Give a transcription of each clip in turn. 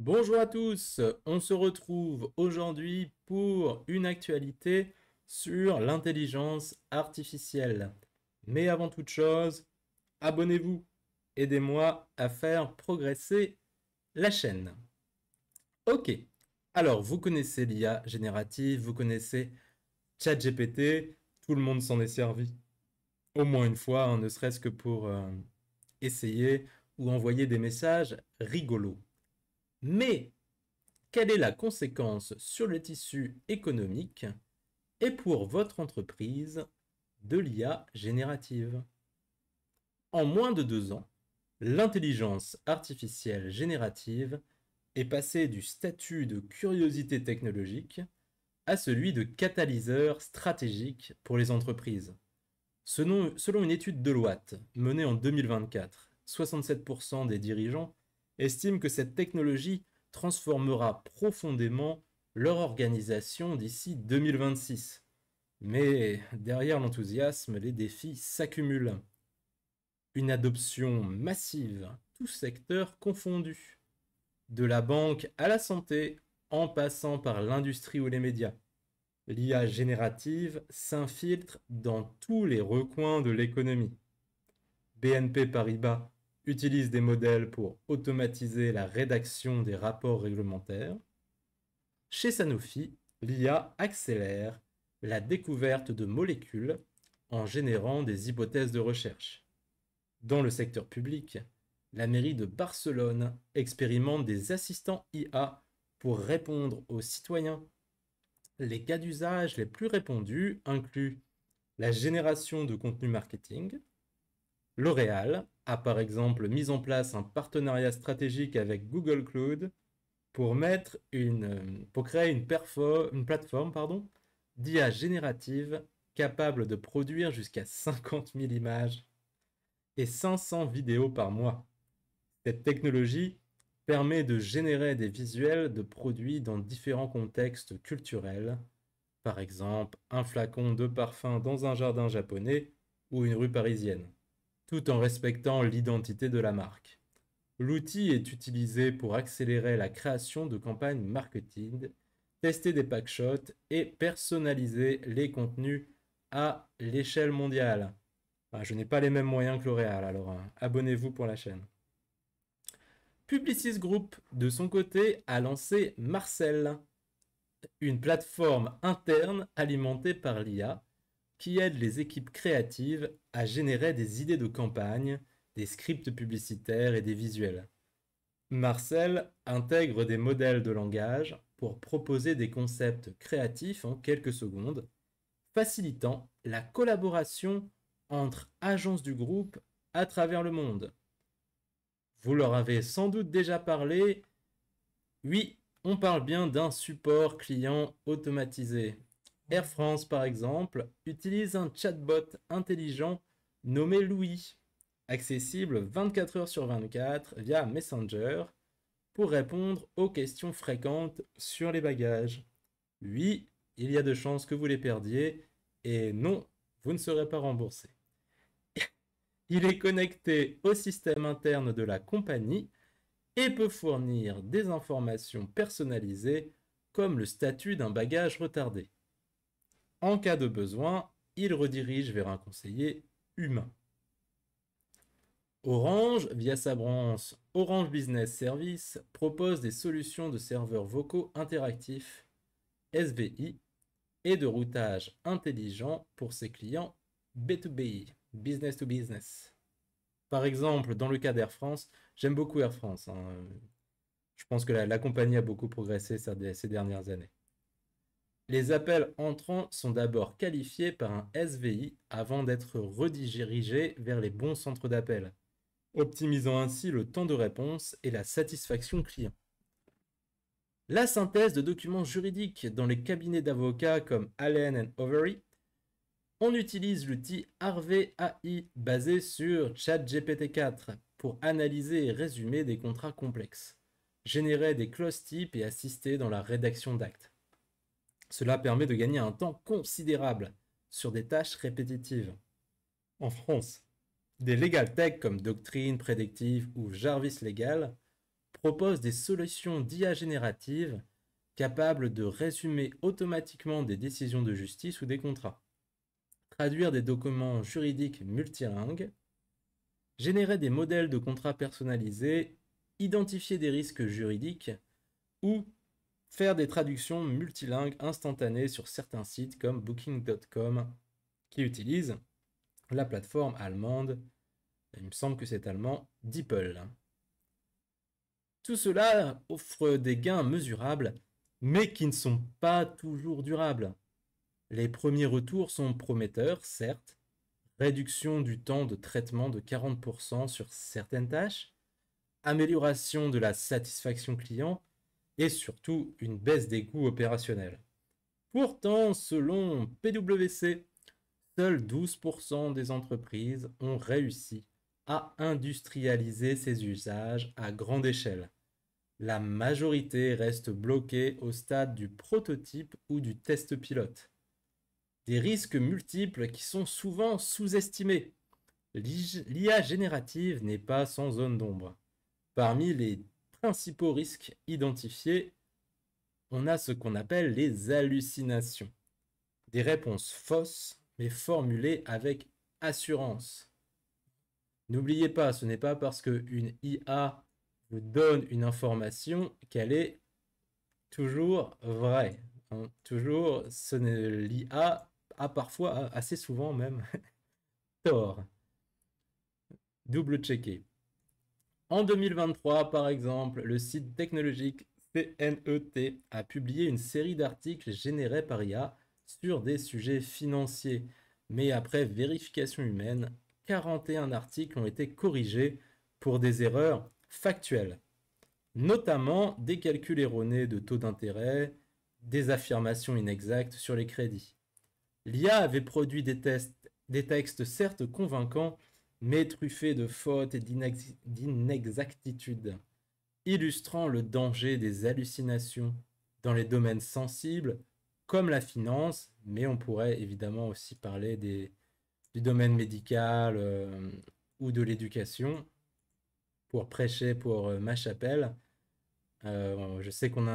Bonjour à tous, on se retrouve aujourd'hui pour une actualité sur l'intelligence artificielle. Mais avant toute chose, abonnez-vous, aidez-moi à faire progresser la chaîne. Ok, alors vous connaissez l'IA générative, vous connaissez ChatGPT, tout le monde s'en est servi au moins une fois, hein, ne serait-ce que pour essayer ou envoyer des messages rigolos. Mais quelle est la conséquence sur le tissu économique et pour votre entreprise de l'IA générative? En moins de 2 ans, l'intelligence artificielle générative est passée du statut de curiosité technologique à celui de catalyseur stratégique pour les entreprises. Selon une étude Deloitte menée en 2024, 67% des dirigeants estiment que cette technologie transformera profondément leur organisation d'ici 2026. Mais derrière l'enthousiasme, les défis s'accumulent. Une adoption massive, tous secteurs confondus, de la banque à la santé, en passant par l'industrie ou les médias. L'IA générative s'infiltre dans tous les recoins de l'économie. BNP Paribas utilise des modèles pour automatiser la rédaction des rapports réglementaires. Chez Sanofi, l'IA accélère la découverte de molécules en générant des hypothèses de recherche. Dans le secteur public, la mairie de Barcelone expérimente des assistants IA pour répondre aux citoyens. Les cas d'usage les plus répandus incluent la génération de contenu marketing. L'Oréal a par exemple mis en place un partenariat stratégique avec Google Cloud pour, pour créer une plateforme d'IA générative capable de produire jusqu'à 50 000 images et 500 vidéos par mois. Cette technologie permet de générer des visuels de produits dans différents contextes culturels, par exemple un flacon de parfum dans un jardin japonais ou une rue parisienne, tout en respectant l'identité de la marque. L'outil est utilisé pour accélérer la création de campagnes marketing, tester des packshots et personnaliser les contenus à l'échelle mondiale. Enfin, je n'ai pas les mêmes moyens que L'Oréal, alors abonnez-vous pour la chaîne. Publicis Group, de son côté, a lancé Marcel, une plateforme interne alimentée par l'IA qui aide les équipes créatives à générer des idées de campagne, des scripts publicitaires et des visuels. Marcel intègre des modèles de langage pour proposer des concepts créatifs en quelques secondes, facilitant la collaboration entre agences du groupe à travers le monde. Vous leur avez sans doute déjà parlé. Oui, on parle bien d'un support client automatisé. Air France, par exemple, utilise un chatbot intelligent nommé Louis, accessible 24 heures sur 24 via Messenger pour répondre aux questions fréquentes sur les bagages. Oui, il y a de chances que vous les perdiez, et non, vous ne serez pas remboursé. Il est connecté au système interne de la compagnie et peut fournir des informations personnalisées comme le statut d'un bagage retardé. En cas de besoin, il redirige vers un conseiller humain. Orange, via sa branche Orange Business Service, propose des solutions de serveurs vocaux interactifs, SVI, et de routage intelligent pour ses clients B2B, business to business. Par exemple, dans le cas d'Air France, j'aime beaucoup Air France, hein. Je pense que la compagnie a beaucoup progressé ces dernières années. Les appels entrants sont d'abord qualifiés par un SVI avant d'être redirigés vers les bons centres d'appel, optimisant ainsi le temps de réponse et la satisfaction client. La synthèse de documents juridiques dans les cabinets d'avocats comme Allen & Overy, on utilise l'outil Harvey AI basé sur ChatGPT-4 pour analyser et résumer des contrats complexes, générer des clauses types et assister dans la rédaction d'actes. Cela permet de gagner un temps considérable sur des tâches répétitives. En France, des legal tech comme Doctrine, Prédictive ou Jarvis Legal propose des solutions d'IA générative capables de résumer automatiquement des décisions de justice ou des contrats, traduire des documents juridiques multilingues, générer des modèles de contrats personnalisés, identifier des risques juridiques ou faire des traductions multilingues instantanées sur certains sites comme Booking.com qui utilisent la plateforme allemande, il me semble que c'est allemand, DeepL. Tout cela offre des gains mesurables, mais qui ne sont pas toujours durables. Les premiers retours sont prometteurs, certes, réduction du temps de traitement de 40% sur certaines tâches, amélioration de la satisfaction client et surtout une baisse des coûts opérationnels. Pourtant, selon PwC, seuls 12% des entreprises ont réussi à industrialiser ces usages à grande échelle. La majorité reste bloquée au stade du prototype ou du test pilote. Des risques multiples qui sont souvent sous-estimés. L'IA générative n'est pas sans zone d'ombre. Parmi les principaux risques identifiés, on a ce qu'on appelle les hallucinations. Des réponses fausses, mais formulées avec assurance. N'oubliez pas, ce n'est pas parce qu'une IA vous donne une information qu'elle est toujours vraie. Toujours, l'IA a parfois, assez souvent même, tort. Double-checker. En 2023, par exemple, le site technologique CNET a publié une série d'articles générés par IA sur des sujets financiers. Mais après vérification humaine, 41 articles ont été corrigés pour des erreurs factuelles, notamment des calculs erronés de taux d'intérêt, des affirmations inexactes sur les crédits. L'IA avait produit des textes certes convaincants, mais truffés de fautes et d'inexactitudes, illustrant le danger des hallucinations dans les domaines sensibles comme la finance, mais on pourrait évidemment aussi parler du domaine médical ou de l'éducation. Pour prêcher pour ma chapelle, je sais qu'on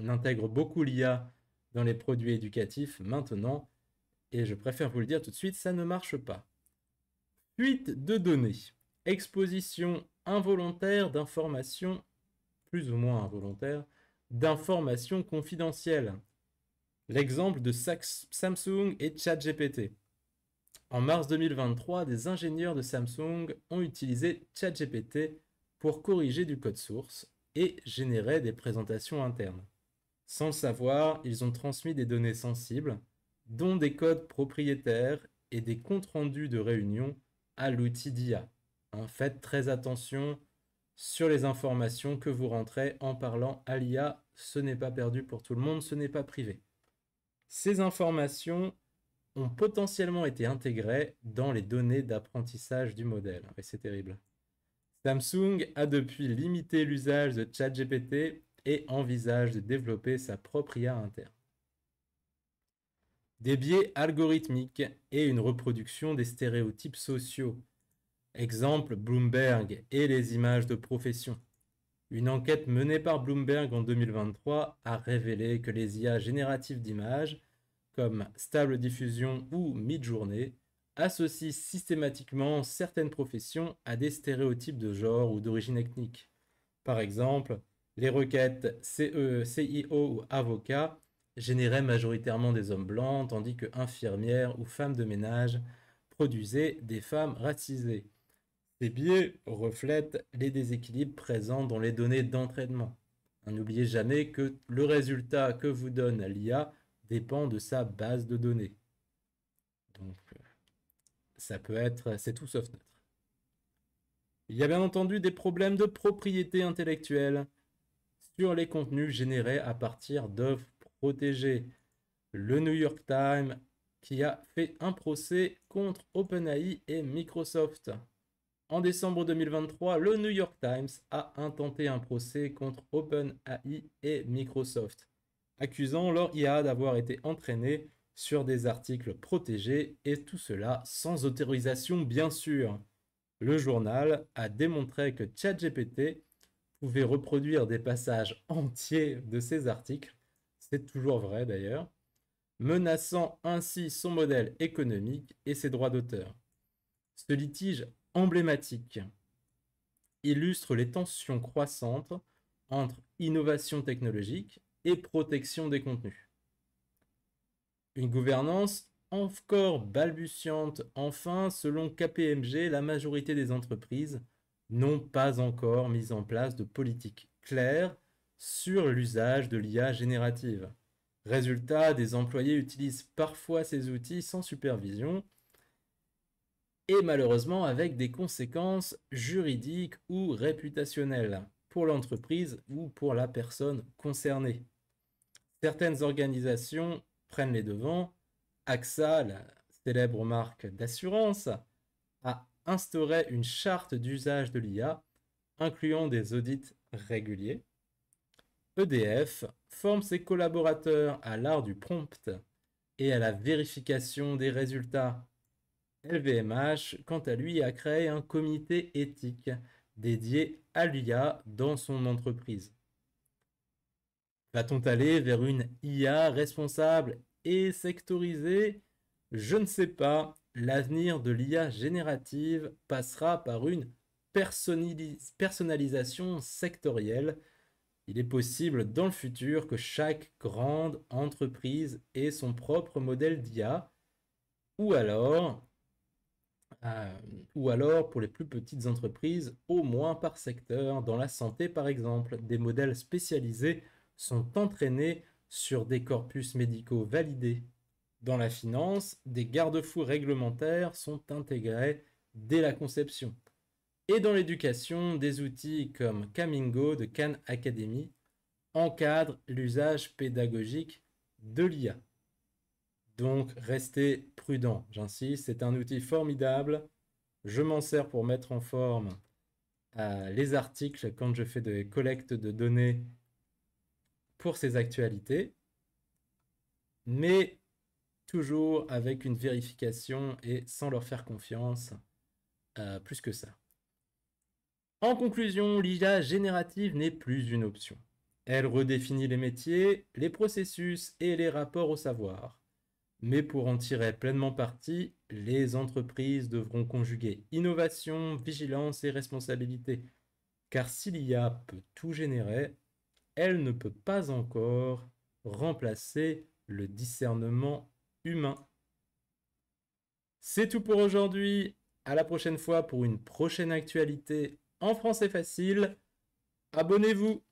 intègre beaucoup l'IA dans les produits éducatifs maintenant, et je préfère vous le dire tout de suite, ça ne marche pas. Fuite de données, exposition involontaire d'informations, plus ou moins involontaires, d'informations confidentielles. L'exemple de Samsung et ChatGPT. En mars 2023, des ingénieurs de Samsung ont utilisé ChatGPT pour corriger du code source et générer des présentations internes. Sans le savoir, ils ont transmis des données sensibles, dont des codes propriétaires et des comptes rendus de réunions à l'outil d'IA. Faites très attention sur les informations que vous rentrez en parlant à l'IA. Ce n'est pas perdu pour tout le monde, ce n'est pas privé. Ces informations ont potentiellement été intégrées dans les données d'apprentissage du modèle. Et c'est terrible. Samsung a depuis limité l'usage de ChatGPT et envisage de développer sa propre IA interne. Des biais algorithmiques et une reproduction des stéréotypes sociaux. Exemple Bloomberg et les images de profession. Une enquête menée par Bloomberg en 2023 a révélé que les IA génératives d'images, comme Stable Diffusion ou Midjourney, associent systématiquement certaines professions à des stéréotypes de genre ou d'origine ethnique. Par exemple, les requêtes CIO ou avocat généraient majoritairement des hommes blancs, tandis que infirmières ou femmes de ménage produisaient des femmes racisées. Ces biais reflètent les déséquilibres présents dans les données d'entraînement. N'oubliez jamais que le résultat que vous donne l'IA dépend de sa base de données. Donc, ça peut être, c'est tout sauf neutre. Il y a bien entendu des problèmes de propriété intellectuelle sur les contenus générés à partir d'œuvres protégées. Le New York Times qui a fait un procès contre OpenAI et Microsoft. En décembre 2023, le New York Times a intenté un procès contre OpenAI et Microsoft, accusant leur IA d'avoir été entraînée sur des articles protégés et tout cela sans autorisation bien sûr. Le journal a démontré que ChatGPT pouvait reproduire des passages entiers de ses articles, c'est toujours vrai d'ailleurs, menaçant ainsi son modèle économique et ses droits d'auteur. Ce litige emblématique illustre les tensions croissantes entre innovation technologique et protection des contenus. Une gouvernance encore balbutiante. Enfin, selon KPMG, la majorité des entreprises n'ont pas encore mis en place de politique claire sur l'usage de l'IA générative. Résultat, des employés utilisent parfois ces outils sans supervision et malheureusement avec des conséquences juridiques ou réputationnelles pour l'entreprise ou pour la personne concernée. Certaines organisations prennent les devants. AXA, la célèbre marque d'assurance, a instauré une charte d'usage de l'IA, incluant des audits réguliers. EDF forme ses collaborateurs à l'art du prompt et à la vérification des résultats. LVMH, quant à lui, a créé un comité éthique dédié à l'IA dans son entreprise. Va-t-on aller vers une IA responsable et sectorisée? Je ne sais pas. L'avenir de l'IA générative passera par une personnalisation sectorielle. Il est possible dans le futur que chaque grande entreprise ait son propre modèle d'IA, ou alors, ou alors pour les plus petites entreprises, au moins par secteur. Dans la santé par exemple, des modèles spécialisés sont entraînés sur des corpus médicaux validés. Dans la finance, des garde-fous réglementaires sont intégrés dès la conception. Et dans l'éducation, des outils comme Camingo de Khan Academy encadrent l'usage pédagogique de l'IA. Donc restez prudent, j'insiste, c'est un outil formidable. Je m'en sers pour mettre en forme les articles quand je fais des collectes de données pour ces actualités, mais toujours avec une vérification et sans leur faire confiance plus que ça. En conclusion, l'IA générative n'est plus une option. Elle redéfinit les métiers, les processus et les rapports au savoir. Mais pour en tirer pleinement parti, les entreprises devront conjuguer innovation, vigilance et responsabilité. Car si l'IA peut tout générer, elle ne peut pas encore remplacer le discernement humain. C'est tout pour aujourd'hui. À la prochaine fois pour une prochaine actualité en français facile. Abonnez-vous.